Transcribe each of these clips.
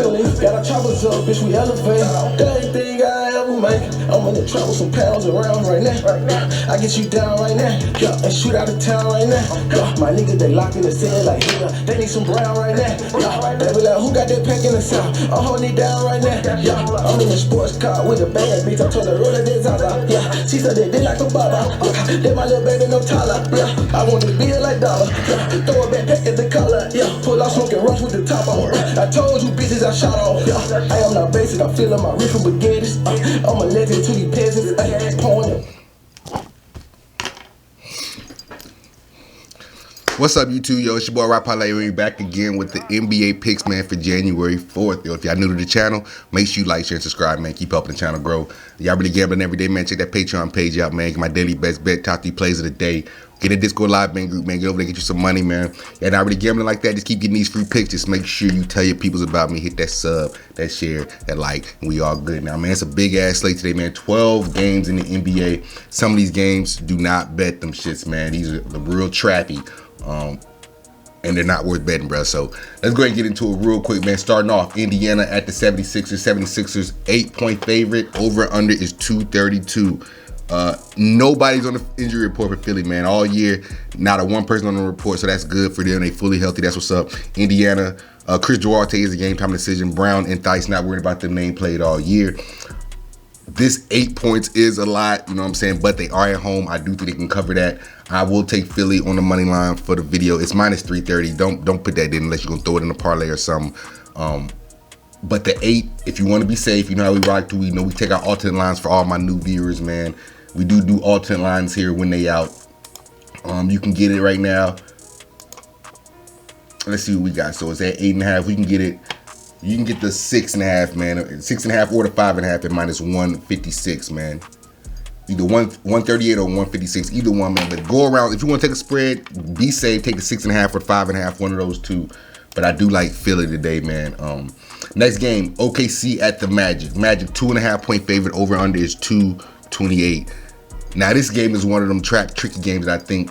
family. Got our choppers up, bitch, we elevate. Got anything I ever make. I'm in the trap with some pounds around right now. I get you down right now, yeah, and shoot out of town right now. Yeah, my nigga, they locked in the cell like, yeah, they need some brown right now. Yeah, they be like, who got that pack in the south? I'm holding it down right now. Yeah, I'm in a sports car with a bad bitch. I told her, roll that Zaza. Yeah, she said they like a baba. Yeah, they my little baby, no taller. Yeah, I want to be like dollar. Yeah, throw a backpack at the collar. Yeah, pull out smoking rush with the top on. I told you bitches I shot off. Yeah, I am not basic. I feel like my rich from baguettes. I'm a legend to these peasants. Pouring them. What's up, YouTube? Yo, it's your boy WRIGHT We're back again with the NBA picks, man, for January 4th. Yo, if y'all new to the channel, make sure you like, share, and subscribe, man. Keep helping the channel grow. Y'all really gambling every day, man. Check that Patreon page out, man. Get my daily best bet, top 3 plays of the day. Get a Discord live man group, man. Get over there, get you some money, man. Y'all not really gambling like that. Just keep getting these free picks. Just make sure you tell your peoples about me. Hit that sub, that share, that like, and we all good now, man. It's a big ass slate today, man. 12 games in the NBA. Some of these games do not bet them shits, man. These are the real trappy. And they're not worth betting, bro. So let's go ahead and get into it real quick, man. Starting off, Indiana at the 76ers. 76ers 8-point favorite. Over under is 232. Nobody's on the injury report for Philly, man. All year, not a one person on the report, so that's good for them. They fully healthy. That's what's up. Indiana, Chris Duarte is a game time decision. Brown and Theis not worried about them. They ain't played all year. This 8 points is a lot, you know what I'm saying? But they are at home. I do think they can cover that. I will take Philly on the money line for the video. It's minus 330. Don't put that in unless you're gonna throw it in a parlay or something. But the 8, if you want to be safe, you know how we rock to. We know we take our alternate lines for all my new viewers, man. We do alternate lines here when they out. You can get it right now. Let's see what we got. So it's at 8.5. We can get it. You can get the 6.5, man. 6.5 or the 5.5 at minus 156, man. Either 138 or 156, either one, man. But go around. If you want to take a spread, be safe. Take the 6.5 or 5.5, one of those two. But I do like Philly today, man. Next game, OKC at the Magic. Magic 2.5-point favorite. Over under is 228. Now this game is one of them tricky games that I think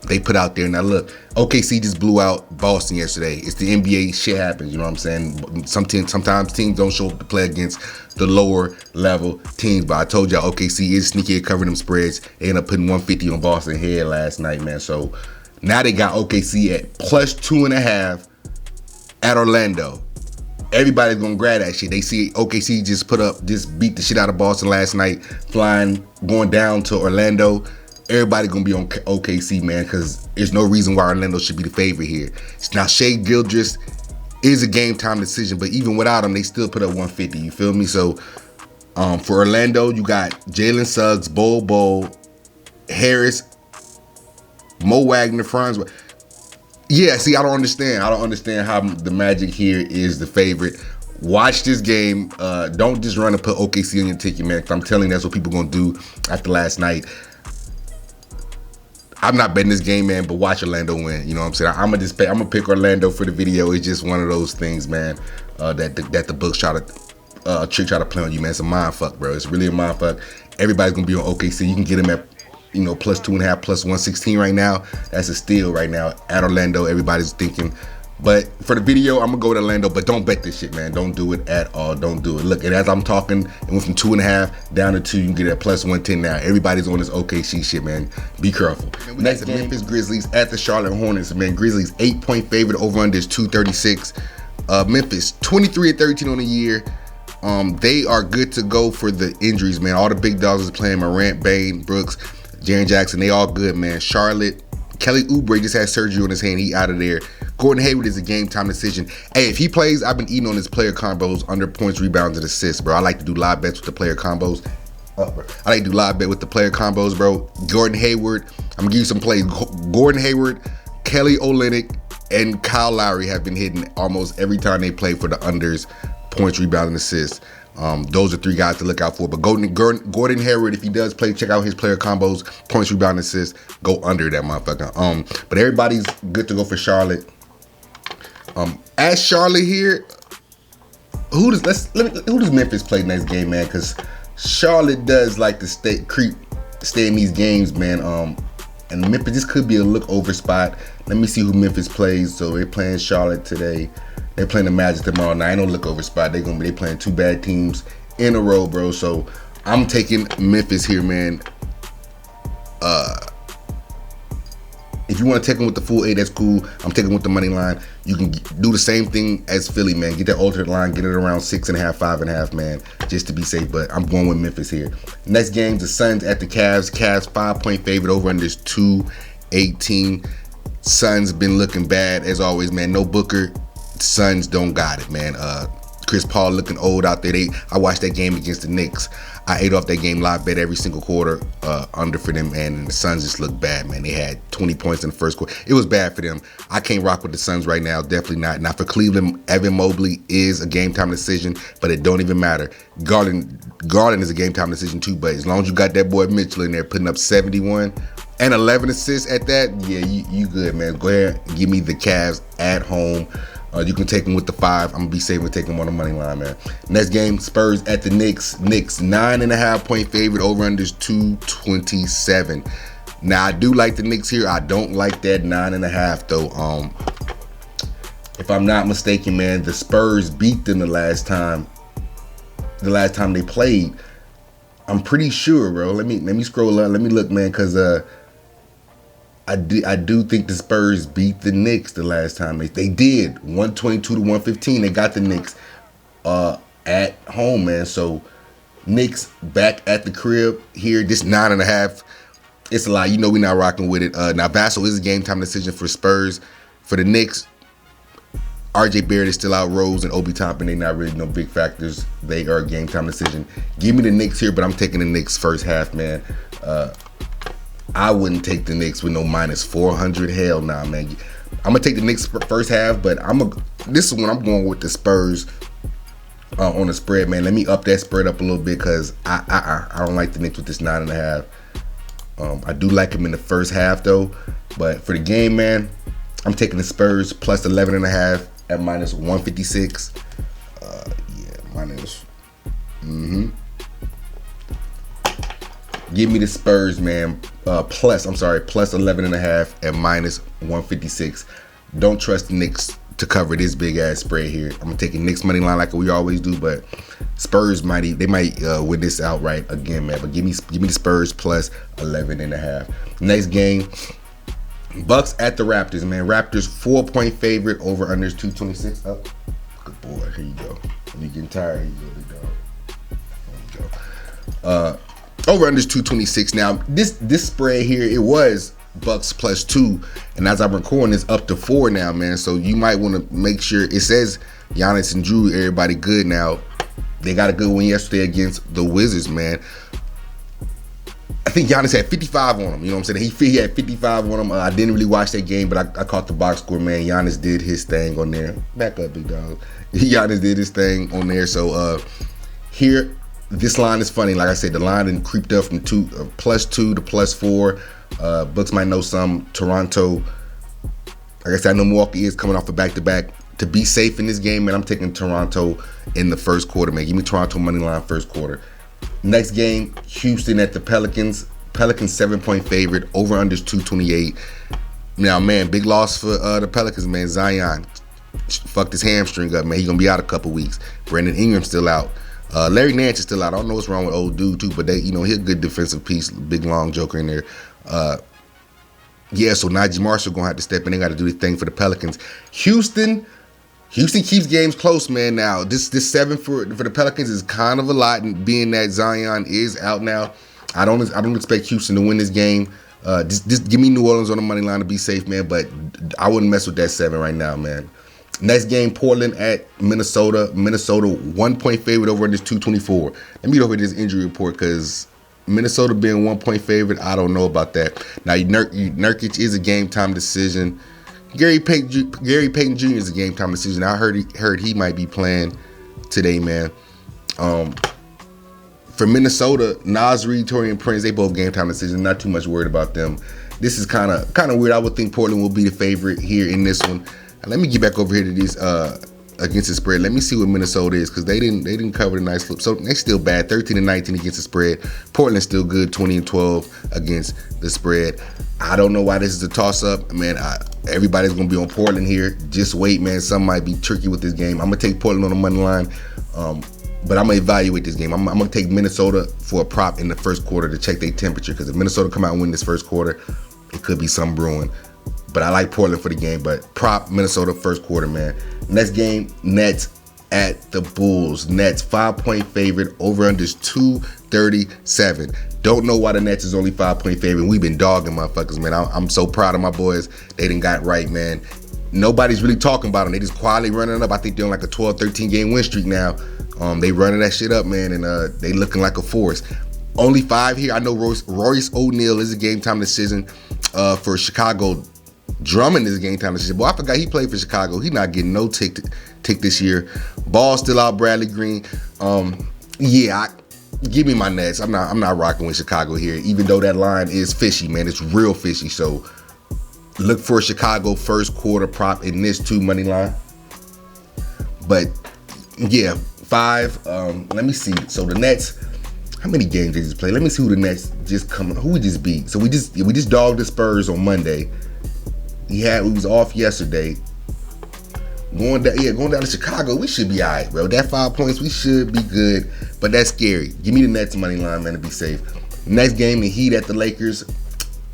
they put out there. Now look, OKC just blew out Boston yesterday. It's the NBA, shit happens, you know what I'm saying? Sometimes teams don't show up to play against the lower level teams, but I told y'all OKC is sneaky at covering them spreads. They ended up putting 150 on Boston head last night, man. So now they got OKC at plus 2.5 at Orlando. Everybody's gonna grab that shit. They see OKC just beat the shit out of Boston last night, going down to Orlando. Everybody gonna be on OKC, man, because there's no reason why Orlando should be the favorite here. Now, Shai Gilgeous is a game time decision, but even without him, they still put up 150. You feel me? So, for Orlando, you got Jalen Suggs, Bol, Harris, Mo Wagner, Franz. Yeah, see, I don't understand. I don't understand how the Magic here is the favorite. Watch this game. Don't just run and put OKC on your ticket, man, because I'm telling you, that's what people gonna do after last night. I'm not betting this game, man, but watch Orlando win. You know what I'm saying? I'm gonna pick Orlando for the video. It's just one of those things, man, that the books try to play on you, man. It's a mind fuck, bro. It's really a mind fuck. Everybody's gonna be on OKC. You can get them at, you know, plus 2.5, plus 116 right now. That's a steal right now at Orlando. Everybody's thinking. But for the video, I'm gonna go with Orlando, but don't bet this shit, man. Don't do it at all. Don't do it. Look, and as I'm talking, it went from 2.5 down to 2. You can get it at plus 110 now. Everybody's on this OKC shit, man. Be careful. Next, the Memphis Grizzlies at the Charlotte Hornets, man. Grizzlies 8-point favorite. Over under is 236. Memphis 23-13 on the year. They are good to go for the injuries, man. All the big dogs is playing. Morant, Bane, Brooks, Jaren Jackson. They all good, man. Charlotte. Kelly Oubre just had surgery on his hand. He out of there. Gordon Hayward is a game time decision. Hey, if he plays, I've been eating on his player combos under points, rebounds, and assists, bro. I like to do live bets with the player combos. I like to do live bet with the player combos, bro. Gordon Hayward, I'm gonna give you some plays. Gordon Hayward, Kelly Olynyk, and Kyle Lowry have been hitting almost every time they play for the unders, points, rebounds, and assists. Those are 3 guys to look out for. But Gordon Hayward, if he does play, check out his player combos, points, rebound, assists. Go under that motherfucker. But everybody's good to go for Charlotte. As Charlotte here, who does Memphis play next game, man? Because Charlotte does like to stay in these games, man. And Memphis, this could be a look over spot. Let me see who Memphis plays. So they're playing Charlotte today. They're playing the Magic tomorrow. Now, ain't no look over spot. They playing 2 bad teams in a row, bro. So I'm taking Memphis here, man. If you want to take them with the full 8, that's cool. I'm taking with the money line. You can do the same thing as Philly, man. Get that alternate line, get it around 6.5, 5.5, man, just to be safe. But I'm going with Memphis here. Next game, the Suns at the Cavs. Cavs 5-point favorite, over under is 218. Suns been looking bad as always, man. No Booker. Suns don't got it, man. Chris Paul looking old out there. I watched that game against the Knicks. I ate off that game live bet every single quarter under for them, and the Suns just looked bad, man. They had 20 points in the first quarter. It was bad for them. I can't rock with the Suns right now, definitely not. Now for Cleveland, Evan Mobley is a game time decision, but it don't even matter. Garland is a game time decision too, but as long as you got that boy Mitchell in there putting up 71 and 11 assists at that, yeah, you good, man. Go ahead and give me the Cavs at home. You can take them with the 5. I'm gonna be safe with taking them on the money line, man. Next game, Spurs at the Knicks. Knicks 9.5-point favorite, over under is 227. Now I do like the Knicks here. I don't like that 9.5 though. If I'm not mistaken, man, the Spurs beat them the last time they played. I'm pretty sure, bro. Let me scroll up. Let me look, man, because I do think the Spurs beat the Knicks the last time. They did 122-115. They got the Knicks at home, man. So Knicks back at the crib here. This 9.5. It's a lot. You know we're not rocking with it. Now Vassell is a game time decision for Spurs. For the Knicks, RJ Barrett is still out. Rose and Obi Toppin, they not really no big factors. They are a game time decision. Give me the Knicks here, but I'm taking the Knicks first half, man. I wouldn't take the Knicks with no -400. Hell nah, man. I'm gonna take the Knicks first half, but this is when I'm going with the Spurs on the spread, man. Let me up that spread up a little bit because I don't like the Knicks with this 9.5. I do like them in the first half though, but for the game, man, I'm taking the Spurs plus 11.5 at -156. Give me the Spurs, man. Plus 11.5 at -156. Don't trust the Knicks to cover this big ass spread here. I'm gonna take a Knicks money line like we always do, but Spurs might win this outright again, man. But give me the Spurs plus 11.5. Next game, Bucks at the Raptors, man. Raptors 4-point favorite, over under is 226. Up. Good boy. Here you go. When you're getting tired, here you go, big dog. There you go. Over under is 226. Now this spread here, it was Bucks plus 2, and as I'm recording, it's up to 4 now, man. So you might want to make sure. It says Giannis and Drew, everybody good now. They got a good win yesterday against the Wizards, man. I think Giannis had 55 on him. You know what I'm saying? He had 55 on him. I didn't really watch that game, but I caught the box score, man. Giannis did his thing on there. Back up, big dog. Giannis did his thing on there. So here, this line is funny. Like I said, the line done creeped up from +2 to +4. Bucks might know some. Toronto, like I said, I know Milwaukee is coming off a back-to-back. To be safe in this game, man, I'm taking Toronto in the first quarter, man. Give me Toronto money line first quarter. Next game, Houston at the Pelicans. Pelicans 7-point favorite, over under is 228. Now, man, big loss for the Pelicans, man. Zion fucked his hamstring up, man. He's gonna be out a couple weeks. Brandon Ingram's still out. Larry Nance is still out. I don't know what's wrong with old dude too, but he's a good defensive piece, big long joker in there. Yeah, so Najee Marshall gonna have to step in. They got to do the thing for the Pelicans. Houston keeps games close, man. Now this 7 for the Pelicans is kind of a lot, and being that Zion is out now, I don't expect Houston to win this game. Just give me New Orleans on the money line to be safe, man. But I wouldn't mess with that 7 right now, man. Next game, Portland at Minnesota. Minnesota 1-point favorite, over under 224. Let me go over this injury report because Minnesota being 1-point favorite, I don't know about that. Now Nurkic is a game time decision. Gary Payton Jr. is a game time decision. I heard he might be playing today, man. For Minnesota, Naz Reid, Taurean Prince, they both game time decisions. Not too much worried about them. This is kind of weird. I would think Portland will be the favorite here in this one. Let me get back over here to these against the spread. Let me see what Minnesota is, because they didn't cover the nice flip. So they still bad, 13-19 against the spread. Portland's still good, 20-12 against the spread. I don't know why this is a toss-up, man. Everybody's gonna be on Portland here. Just wait, man. Some might be tricky with this game. I'm gonna take Portland on the money line, but I'm gonna evaluate this game. I'm gonna take Minnesota for a prop in the first quarter to check their temperature, because if Minnesota come out and win this first quarter, it could be some brewing. But I like Portland for the game. But prop Minnesota first quarter, man. Next game, Nets at the Bulls. Nets 5-point favorite. Over unders 237. Don't know why the Nets is only 5-point favorite. We've been dogging motherfuckers, man. I'm so proud of my boys. They done got right, man. Nobody's really talking about them. They just quietly running up. I think they're on like a 12-13 game win streak now. They running that shit up, man, and they looking like a force. Only 5 here. I know Royce O'Neal is a game time decision for Chicago. Drummond is a game time decision. Boy, I forgot he played for Chicago. He not getting no tick this year. Ball still out. Bradley Green. Yeah, give me my Nets. I'm not rocking with Chicago here, even though that line is fishy, man. It's real fishy. So look for a Chicago first quarter prop in this 2 money line. But yeah, 5. Let me see. So the Nets. How many games they just play? Let me see who the Nets just come. Who we just beat. So we just dogged the Spurs on Monday. We was off yesterday. Going down to Chicago, we should be all right, bro. That 5 points, we should be good, but that's scary. Give me the Nets money line, man, to be safe. Next game, the Heat at the Lakers.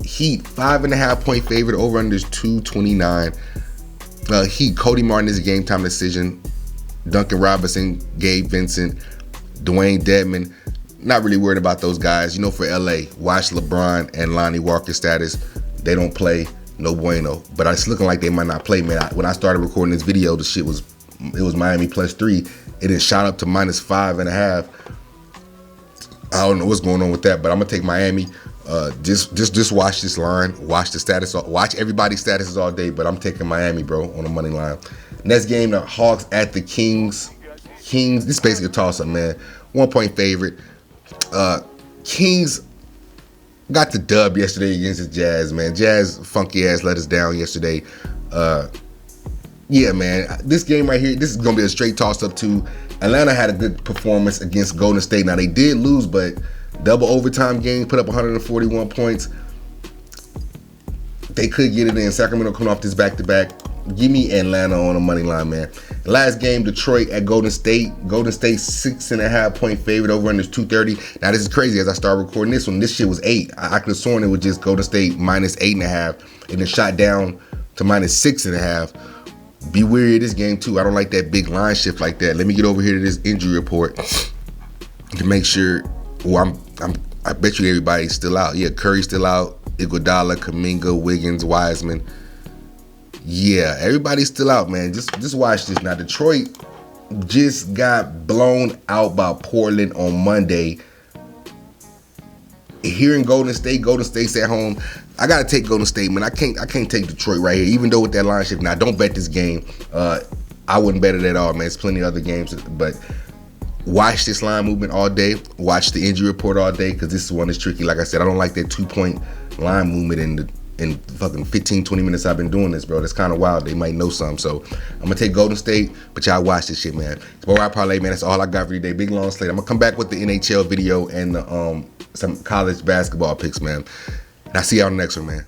Heat 5.5-point favorite. Over under is 229. Heat. Cody Martin is a game time decision. Duncan Robinson, Gabe Vincent, Dwayne Dedman. Not really worried about those guys. You know, for LA, watch LeBron and Lonnie Walker status. They don't play. No bueno. But it's looking like they might not play, man. When I started recording this video, the shit was Miami +3. It then shot up to -5.5. I don't know what's going on with that, but I'm gonna take Miami. Just watch this line. Watch the status. Watch everybody's statuses all day. But I'm taking Miami, bro, on the money line. Next game, the Hawks at the Kings. Kings. This is basically a toss-up, man. 1-point favorite. Kings got the dub yesterday against the Jazz, man. Jazz funky ass let us down yesterday. Yeah, man. This game right here, this is gonna be a straight toss up too. Atlanta had a good performance against Golden State. Now they did lose, but double overtime game, put up 141 points. They could get it in. Sacramento coming off this back-to-back. Give me Atlanta on the money line, man. Last game, Detroit at Golden State. Golden State 6.5-point favorite. Over under 230. Now this is crazy. As I start recording this one, this shit was 8. I could have sworn it was just Golden State -8.5, and then shot down to -6.5. Be wary of this game too. I don't like that big line shift like that. Let me get over here to this injury report to make sure. Well, I bet you everybody's still out. Yeah, Curry's still out. Iguodala, Kuminga, Wiggins, Wiseman. Yeah, everybody's still out, man. Just watch this. Now, Detroit just got blown out by Portland on Monday. Here in Golden State's at home. I gotta take Golden State, man. I can't take Detroit right here, even though with that line shift. Now, don't bet this game. I wouldn't bet it at all, man. There's plenty of other games, but watch this line movement all day. Watch the injury report all day, because this one is tricky. Like I said, I don't like that 2-point line movement in fucking 15-20 minutes I've been doing this, bro. That's kind of wild. They might know something. So I'm gonna take Golden State, but y'all watch this shit, man. It's WRIGHT Parlay, man. That's all I got for today. Big long slate. I'm gonna come back with the NHL video and some college basketball picks, man. And I'll see y'all on the next one, man.